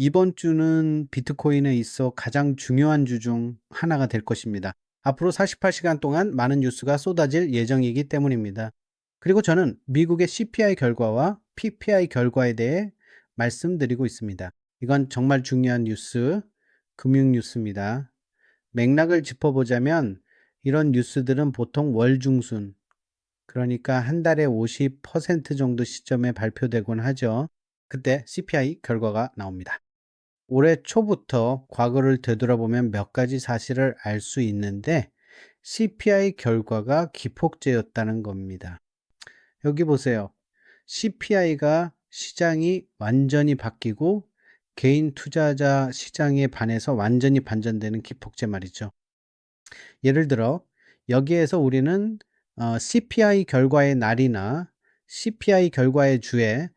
이번 주는 비트코인에 있어 가장 중요한 주 중 하나가 될 것입니다. 앞으로 48시간 동안 많은 뉴스가 쏟아질 예정이기 때문입니다. 그리고 저는 미국의 CPI 결과와 PPI 결과에 대해 말씀드리고 있습니다. 이건 정말 중요한 뉴스, 금융 뉴스입니다. 맥락을 짚어보자면 이런 뉴스들은 보통 월 중순, 그러니까 한 달에 50% 정도 시점에 발표되곤 하죠. 그때 CPI 결과가 나옵니다. 올해 초부터 과거를 되돌아보면 몇 가지 사실을 알 수 있는데 CPI 결과가 기폭제였다는 겁니다. 여기 보세요. CPI가 시장이 완전히 바뀌고 개인 투자자 시장에 반해서 완전히 반전되는 기폭제 말이죠. 예를 들어 여기에서 우리는 CPI 결과의 날이나 CPI 결과의 주에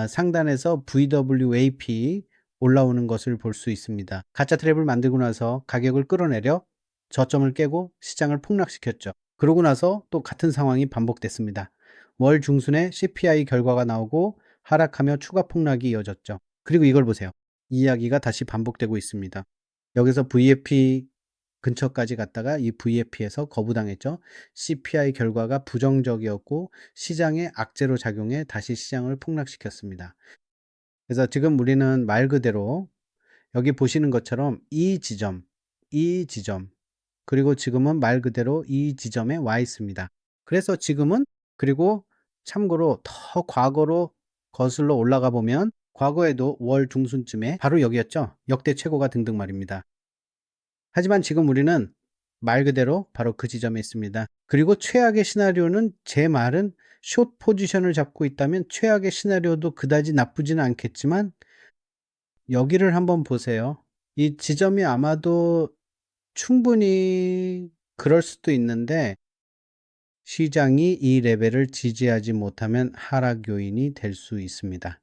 상단에서 VWAP 올라오는 것을 볼 수 있습니다. 가짜 트랩을 만들고 나서 가격을 끌어내려 저점을 깨고 시장을 폭락시켰죠. 그러고 나서 또 같은 상황이 반복됐습니다. 월 중순에 CPI 결과가 나오고 하락하며 추가 폭락이 이어졌죠. 그리고 이걸 보세요. 이 이야기가 다시 반복되고 있습니다. 여기서 VFP 근처까지 갔다가 이 VFP에서 거부당했죠. CPI 결과가 부정적이었고 시장에 악재로 작용해 다시 시장을 폭락시켰습니다. 그래서 지금 우리는 말 그대로 여기 보시는 것처럼 이 지점, 그리고 지금은 말 그대로 이 지점에 와 있습니다. 그래서 지금은, 그리고 참고로 더 과거로 거슬러 올라가 보면 과거에도 월 중순쯤에 바로 여기였죠. 역대 최고가 등등 말입니다. 하지만 지금 우리는 말 그대로 바로 그 지점에 있습니다. 그리고 최악의 시나리오는, 제 말은 숏 포지션을 잡고 있다면 최악의 시나리오도 그다지 나쁘지는 않겠지만 여기를 한번 보세요. 이 지점이 아마도 충분히 그럴 수도 있는데 시장이 이 레벨을 지지하지 못하면 하락 요인이 될 수 있습니다.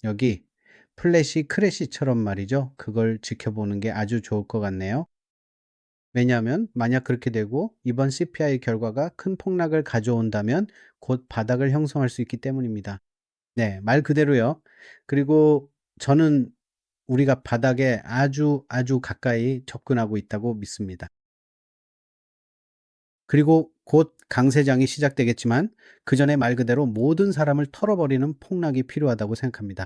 여기 플래시 크래시처럼 말이죠. 그걸 지켜보는 게 아주 좋을 것 같네요. 왜냐하면 만약 그렇게 되고 이번 CPI 결과가 큰 폭락을 가져온다면 곧 바닥을 형성할 수 있기 때문입니다. 네, 말 그대로요. 그리고 저는 우리가 바닥에 아주 가까이 접근하고 있다고 믿습니다. 그리고 곧 강세장이 시작되겠지만 그 전에 말 그대로 모든 사람을 털어버리는 폭락이 필요하다고 생각합니다.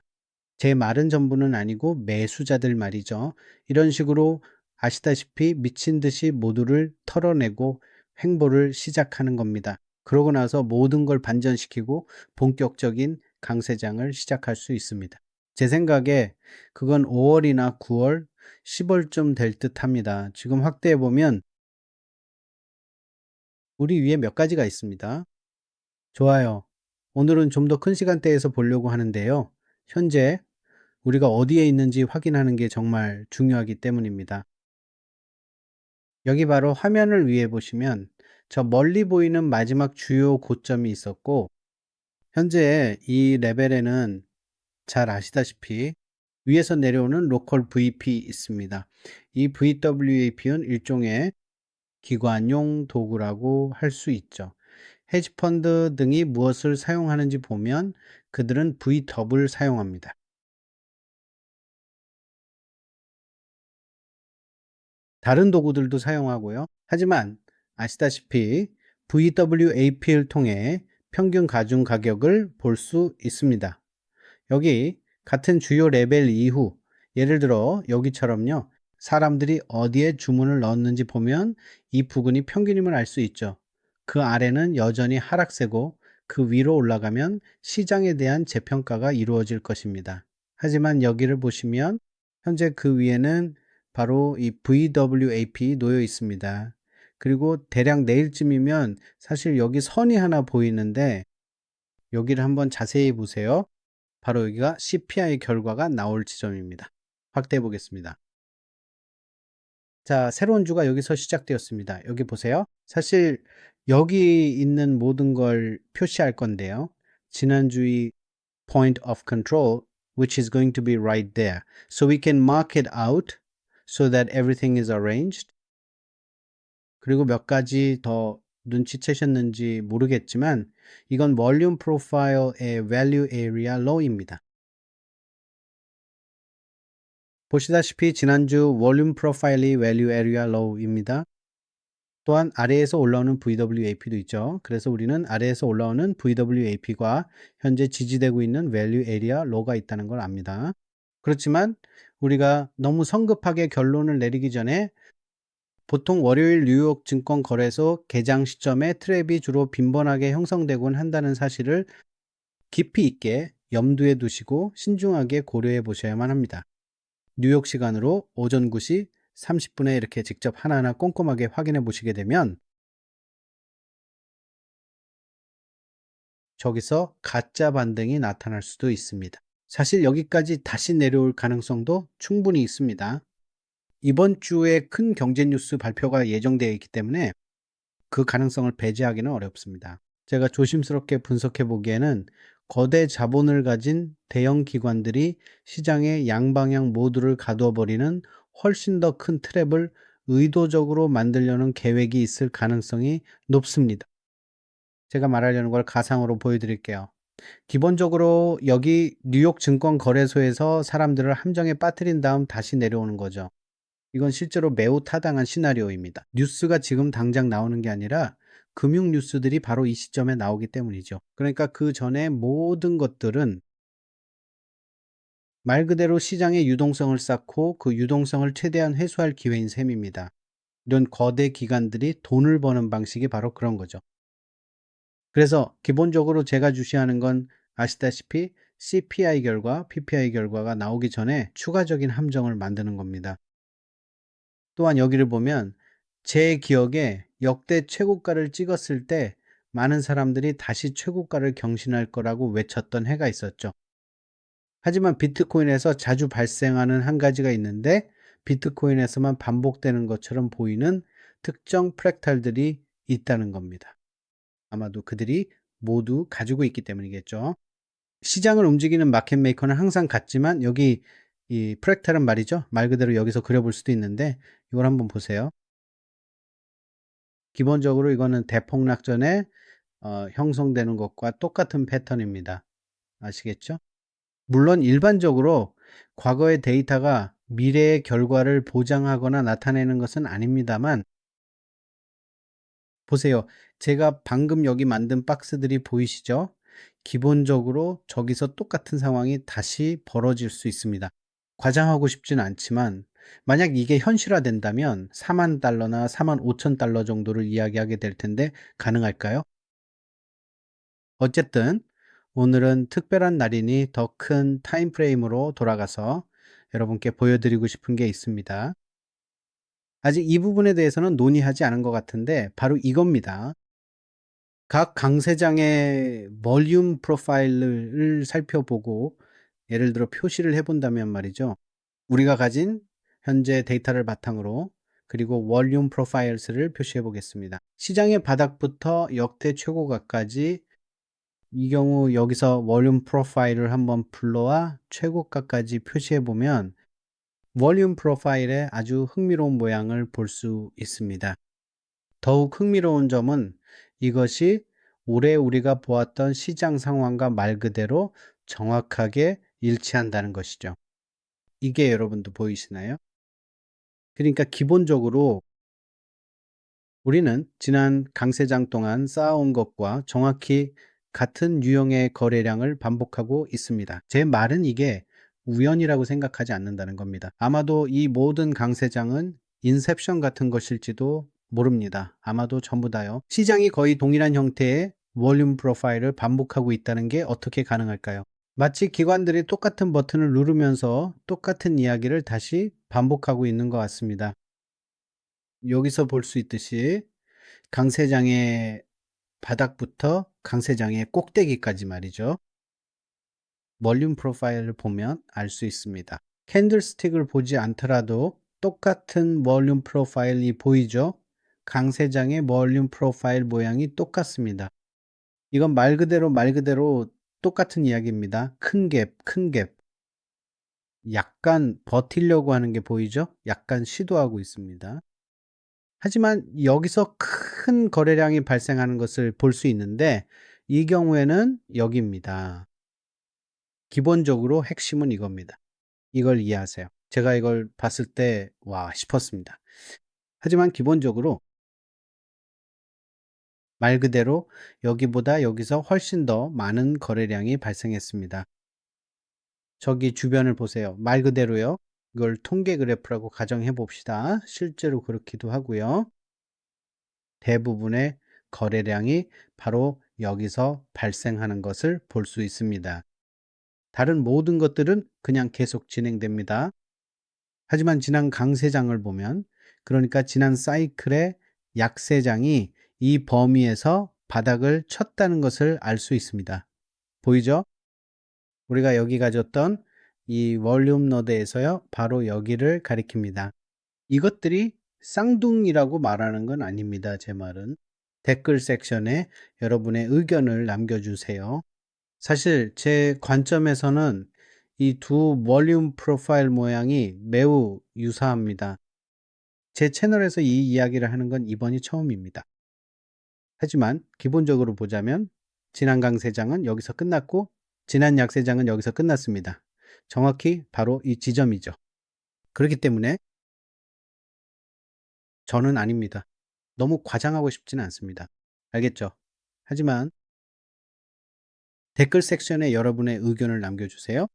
제 말은 전부는 아니고 매수자들 말이죠. 이런 식으로 아시다시피 미친 듯이 모두를 털어내고 횡보를 시작하는 겁니다. 그러고 나서 모든 걸 반전시키고 본격적인 강세장을 시작할 수 있습니다. 제 생각에 그건 5월이나 9월, 10월쯤 될 듯 합니다. 지금 확대해 보면 우리 위에 몇 가지가 있습니다. 좋아요. 오늘은 좀 더 큰 시간대에서 보려고 하는데요. 현재 우리가 어디에 있는지 확인하는 게 정말 중요하기 때문입니다. 여기 바로 화면을 위에 보시면 저 멀리 보이는 마지막 주요 고점이 있었고, 현재 이 레벨에는 잘 아시다시피 위에서 내려오는 로컬 VP 있습니다. 이 VWAP는 일종의 기관용 도구라고 할 수 있죠. 헤지펀드 등이 무엇을 사용하는지 보면 그들은 VW를 사용합니다. 다른 도구들도 사용하고요. 하지만 아시다시피 VWAP를 통해 평균 가중 가격을 볼 수 있습니다. 여기 같은 주요 레벨 이후, 예를 들어 여기처럼요. 사람들이 어디에 주문을 넣었는지 보면 이 부근이 평균임을 알 수 있죠. 그 아래는 여전히 하락세고 그 위로 올라가면 시장에 대한 재평가가 이루어질 것입니다. 하지만 여기를 보시면 현재 그 위에는 바로 이 VWAP 놓여 있습니다. 그리고 대략 내일쯤이면 사실 여기 선이 하나 보이는데 여기를 한번 자세히 보세요. 바로 여기가 CPI 결과가 나올 지점입니다. 확대해 보겠습니다. 자, 새로운 주가 여기서 시작되었습니다. 여기 보세요. 사실 여기 있는 모든 걸 표시할 건데요. 지난주의 point of control, which is going to be right there. So we can mark it out so that everything is arranged. 그리고 몇 가지 더 눈치채셨는지 모르겠지만 이건 볼륨 프로파일의 value area low입니다. 보시다시피 지난주 Volume Profile이 Value Area Low입니다. 또한 아래에서 올라오는 VWAP도 있죠. 그래서 우리는 아래에서 올라오는 VWAP과 현재 지지되고 있는 Value Area Low가 있다는 걸 압니다. 그렇지만 우리가 너무 성급하게 결론을 내리기 전에 보통 월요일 뉴욕 증권 거래소 개장 시점에 트랩이 주로 빈번하게 형성되곤 한다는 사실을 깊이 있게 염두에 두시고 신중하게 고려해 보셔야만 합니다. 뉴욕 시간으로 오전 9시 30분에 이렇게 직접 하나하나 꼼꼼하게 확인해 보시게 되면 저기서 가짜 반등이 나타날 수도 있습니다. 사실 여기까지 다시 내려올 가능성도 충분히 있습니다. 이번 주에 큰 경제 뉴스 발표가 예정되어 있기 때문에 그 가능성을 배제하기는 어렵습니다. 제가 조심스럽게 분석해 보기에는 거대 자본을 가진 대형 기관들이 시장의 양방향 모두를 가두어 버리는 훨씬 더 큰 트랩을 의도적으로 만들려는 계획이 있을 가능성이 높습니다. 제가 말하려는 걸 가상으로 보여드릴게요. 기본적으로 여기 뉴욕 증권 거래소에서 사람들을 함정에 빠뜨린 다음 다시 내려오는 거죠. 이건 실제로 매우 타당한 시나리오입니다. 뉴스가 지금 당장 나오는 게 아니라 금융 뉴스들이 바로 이 시점에 나오기 때문이죠. 그러니까 그 전에 모든 것들은 말 그대로 시장의 유동성을 쌓고 그 유동성을 최대한 회수할 기회인 셈입니다. 이런 거대 기관들이 돈을 버는 방식이 바로 그런 거죠. 그래서 기본적으로 제가 주시하는 건 아시다시피 CPI 결과, PPI 결과가 나오기 전에 추가적인 함정을 만드는 겁니다. 또한 여기를 보면 제 기억에 역대 최고가를 찍었을 때 많은 사람들이 다시 최고가를 경신할 거라고 외쳤던 해가 있었죠. 하지만 비트코인에서 자주 발생하는 한 가지가 있는데 비트코인에서만 반복되는 것처럼 보이는 특정 프랙탈들이 있다는 겁니다. 아마도 그들이 모두 가지고 있기 때문이겠죠. 시장을 움직이는 마켓 메이커는 항상 같지만 여기 이 프랙탈은 말이죠. 말 그대로 여기서 그려볼 수도 있는데 이걸 한번 보세요. 기본적으로 이거는 대폭락 전에 형성되는 것과 똑같은 패턴입니다. 아시겠죠? 물론 일반적으로 과거의 데이터가 미래의 결과를 보장하거나 나타내는 것은 아닙니다만 보세요. 제가 방금 여기 만든 박스들이 보이시죠? 기본적으로 저기서 똑같은 상황이 다시 벌어질 수 있습니다. 과장하고 싶지는 않지만 만약 이게 현실화된다면 4만 달러나 4만 5천 달러 정도를 이야기하게 될 텐데 가능할까요? 어쨌든 오늘은 특별한 날이니 더 큰 타임프레임으로 돌아가서 여러분께 보여드리고 싶은 게 있습니다. 아직 이 부분에 대해서는 논의하지 않은 것 같은데 바로 이겁니다. 각 강세장의 볼륨 프로파일을 살펴보고 예를 들어 표시를 해 본다면 말이죠. 우리가 가진 현재 데이터를 바탕으로 그리고 볼륨 프로파일스를 표시해 보겠습니다. 시장의 바닥부터 역대 최고가까지 이 경우 여기서 볼륨 프로파일을 한번 불러와 최고가까지 표시해 보면 볼륨 프로파일에 아주 흥미로운 모양을 볼 수 있습니다. 더욱 흥미로운 점은 이것이 올해 우리가 보았던 시장 상황과 말 그대로 정확하게 일치한다는 것이죠. 이게 여러분도 보이시나요? 그러니까 기본적으로 우리는 지난 강세장 동안 쌓아온 것과 정확히 같은 유형의 거래량을 반복하고 있습니다. 제 말은 이게 우연이라고 생각하지 않는다는 겁니다. 아마도 이 모든 강세장은 인셉션 같은 것일지도 모릅니다. 아마도 전부 다요. 시장이 거의 동일한 형태의 볼륨 프로파일을 반복하고 있다는 게 어떻게 가능할까요? 마치 기관들이 똑같은 버튼을 누르면서 똑같은 이야기를 다시 반복하고 있는 것 같습니다. 여기서 볼 수 있듯이 강세장의 바닥부터 강세장의 꼭대기까지 말이죠. 볼륨 프로파일을 보면 알 수 있습니다. 캔들스틱을 보지 않더라도 똑같은 볼륨 프로파일이 보이죠? 강세장의 볼륨 프로파일 모양이 똑같습니다. 이건 말 그대로 똑같은 이야기입니다. 큰 갭, 큰 갭. 약간 버티려고 하는 게 보이죠? 약간 시도하고 있습니다. 하지만 여기서 큰 거래량이 발생하는 것을 볼 수 있는데 이 경우에는 여기입니다. 기본적으로 핵심은 이겁니다. 이걸 이해하세요. 제가 이걸 봤을 때 '와.' 싶었습니다. 하지만 기본적으로 말 그대로 여기보다 여기서 훨씬 더 많은 거래량이 발생했습니다. 저기 주변을 보세요. 말 그대로요. 이걸 통계 그래프라고 가정해 봅시다. 실제로 그렇기도 하고요. 대부분의 거래량이 바로 여기서 발생하는 것을 볼 수 있습니다. 다른 모든 것들은 그냥 계속 진행됩니다. 하지만 지난 강세장을 보면, 그러니까 지난 사이클의 약세장이 이 범위에서 바닥을 쳤다는 것을 알 수 있습니다. 보이죠? 우리가 여기 가졌던 이 원룸 노드에서요, 바로 여기를 가리킵니다. 이것들이 쌍둥이라고 말하는 건 아닙니다. 제 말은. 댓글 섹션에 여러분의 의견을 남겨주세요. 사실 제 관점에서는 이 두 볼륨 프로파일 모양이 매우 유사합니다. 제 채널에서 이 이야기를 하는 건 이번이 처음입니다. 하지만 기본적으로 보자면 지난 강세장은 여기서 끝났고 지난 약세장은 여기서 끝났습니다. 정확히 바로 이 지점이죠. 그렇기 때문에 저는 아닙니다. 너무 과장하고 싶지는 않습니다. 알겠죠? 하지만 댓글 섹션에 여러분의 의견을 남겨주세요.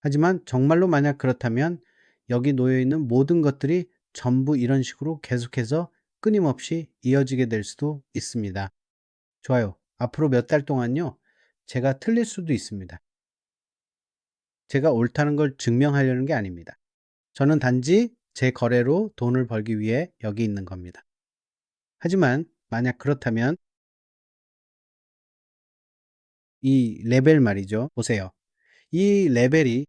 하지만 정말로 만약 그렇다면 여기 놓여 있는 모든 것들이 전부 이런 식으로 계속해서 끊임없이 이어지게 될 수도 있습니다. 좋아요. 앞으로 몇 달 동안요, 제가 틀릴 수도 있습니다. 제가 옳다는 걸 증명하려는 게 아닙니다. 저는 단지 제 거래로 돈을 벌기 위해 여기 있는 겁니다. 하지만 만약 그렇다면 이 레벨 말이죠. 보세요. 이 레벨이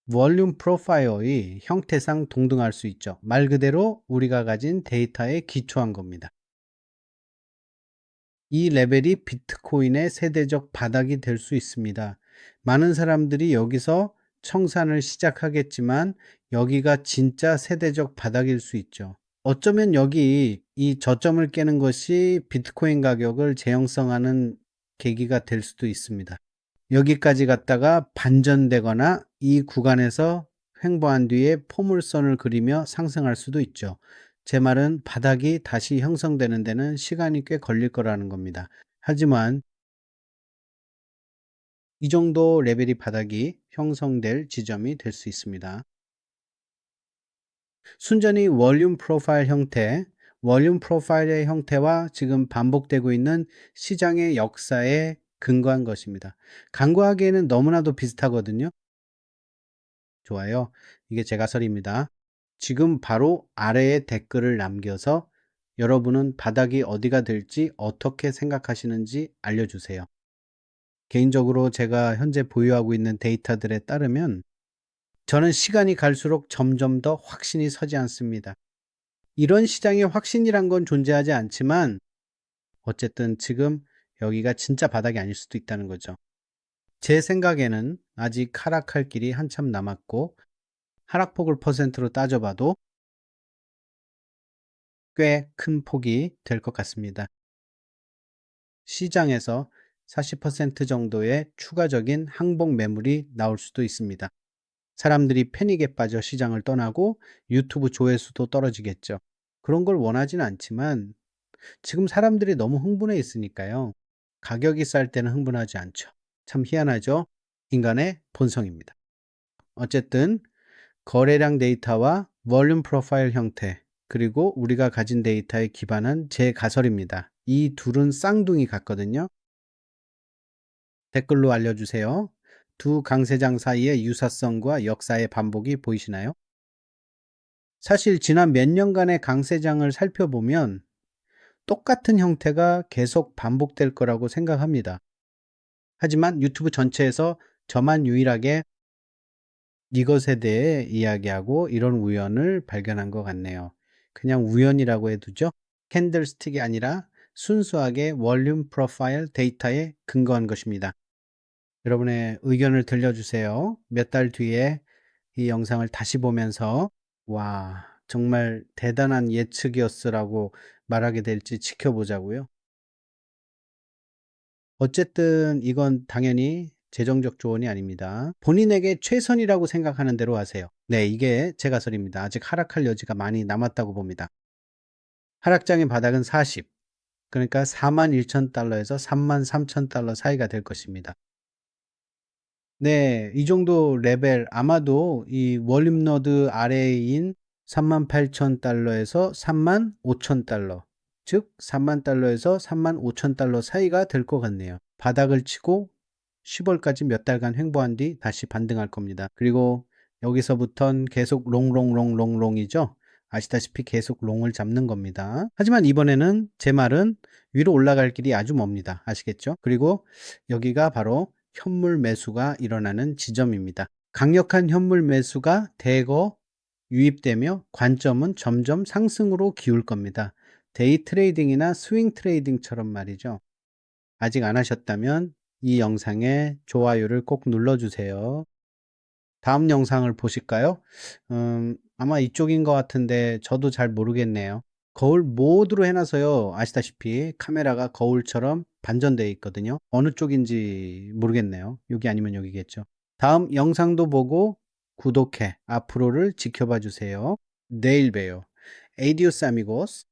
원룸 프로파일의 형태상 동등할 수 있죠. 말 그대로 우리가 가진 데이터에 기초한 겁니다. 이 레벨이 비트코인의 세대적 바닥이 될 수 있습니다. 많은 사람들이 여기서 청산을 시작하겠지만 여기가 진짜 세대적 바닥일 수 있죠. 어쩌면 여기 이 저점을 깨는 것이 비트코인 가격을 재형성하는 계기가 될 수도 있습니다. 여기까지 갔다가 반전되거나 이 구간에서 횡보한 뒤에 포물선을 그리며 상승할 수도 있죠. 제 말은 바닥이 다시 형성되는 데는 시간이 꽤 걸릴 거라는 겁니다. 하지만 이 정도 레벨이 바닥이 형성될 지점이 될 수 있습니다. 순전히 원룸 프로파일 형태, 원룸 프로파일의 형태와 지금 반복되고 있는 시장의 역사에 근거한 것입니다. 간과하기에는 너무나도 비슷하거든요. 좋아요. 이게 제 가설입니다. 지금 바로 아래에 댓글을 남겨서 여러분은 바닥이 어디가 될지 어떻게 생각하시는지 알려주세요. 개인적으로 제가 현재 보유하고 있는 데이터들에 따르면 저는 시간이 갈수록 점점 더 확신이 서지 않습니다. 이런 시장에 확신이란 건 존재하지 않지만 어쨌든 지금 여기가 진짜 바닥이 아닐 수도 있다는 거죠. 제 생각에는 아직 하락할 길이 한참 남았고 하락폭을 퍼센트로 따져봐도 꽤 큰 폭이 될 것 같습니다. 시장에서 40% 정도의 추가적인 항복 매물이 나올 수도 있습니다. 사람들이 패닉에 빠져 시장을 떠나고 유튜브 조회수도 떨어지겠죠. 그런 걸 원하진 않지만 지금 사람들이 너무 흥분해 있으니까요. 가격이 쌀 때는 흥분하지 않죠. 참 희한하죠? 인간의 본성입니다. 어쨌든 거래량 데이터와 볼륨 프로파일 형태, 그리고 우리가 가진 데이터에 기반한 제 가설입니다. 이 둘은 쌍둥이 같거든요. 댓글로 알려주세요. 두 강세장 사이의 유사성과 역사의 반복이 보이시나요? 사실 지난 몇 년간의 강세장을 살펴보면 똑같은 형태가 계속 반복될 거라고 생각합니다. 하지만 유튜브 전체에서 저만 유일하게 이것에 대해 이야기하고 이런 우연을 발견한 것 같네요. 그냥 우연이라고 해두죠. 캔들스틱이 아니라 순수하게 원룸 프로파일 데이터에 근거한 것입니다. 여러분의 의견을 들려주세요. 몇 달 뒤에 이 영상을 다시 보면서 와, 정말 대단한 예측이었으라고 말하게 될지 지켜보자고요. 어쨌든 이건 당연히 재정적 조언이 아닙니다. 본인에게 최선이라고 생각하는 대로 하세요. 네, 이게 제 가설입니다. 아직 하락할 여지가 많이 남았다고 봅니다. 하락장의 바닥은 40, 그러니까 41,000달러에서 33,000달러 사이가 될 것입니다. 네, 이 정도 레벨 아마도 이 월림너드 아래인 38,000달러에서 35,000달러, 즉 30,000달러에서 35,000달러 사이가 될 것 같네요. 바닥을 치고 10월까지 몇 달간 횡보한 뒤 다시 반등할 겁니다. 그리고 여기서부턴 계속 롱롱롱롱롱이죠. 아시다시피 계속 롱을 잡는 겁니다. 하지만 이번에는 제 말은 위로 올라갈 길이 아주 멉니다. 아시겠죠? 그리고 여기가 바로 현물 매수가 일어나는 지점입니다. 강력한 현물 매수가 대거 유입되며 관점은 점점 상승으로 기울 겁니다. 데이 트레이딩이나 스윙 트레이딩처럼 말이죠. 아직 안 하셨다면 이 영상에 좋아요를 꼭 눌러주세요. 다음 영상을 보실까요? 아마 이쪽인 것 같은데 저도 잘 모르겠네요. 거울 모드로 해놔서요. 아시다시피 카메라가 거울처럼 반전되어 있거든요. 어느 쪽인지 모르겠네요. 여기 아니면 여기겠죠. 다음 영상도 보고 구독해 앞으로를 지켜봐 주세요. 내일 봬요. Adios amigos.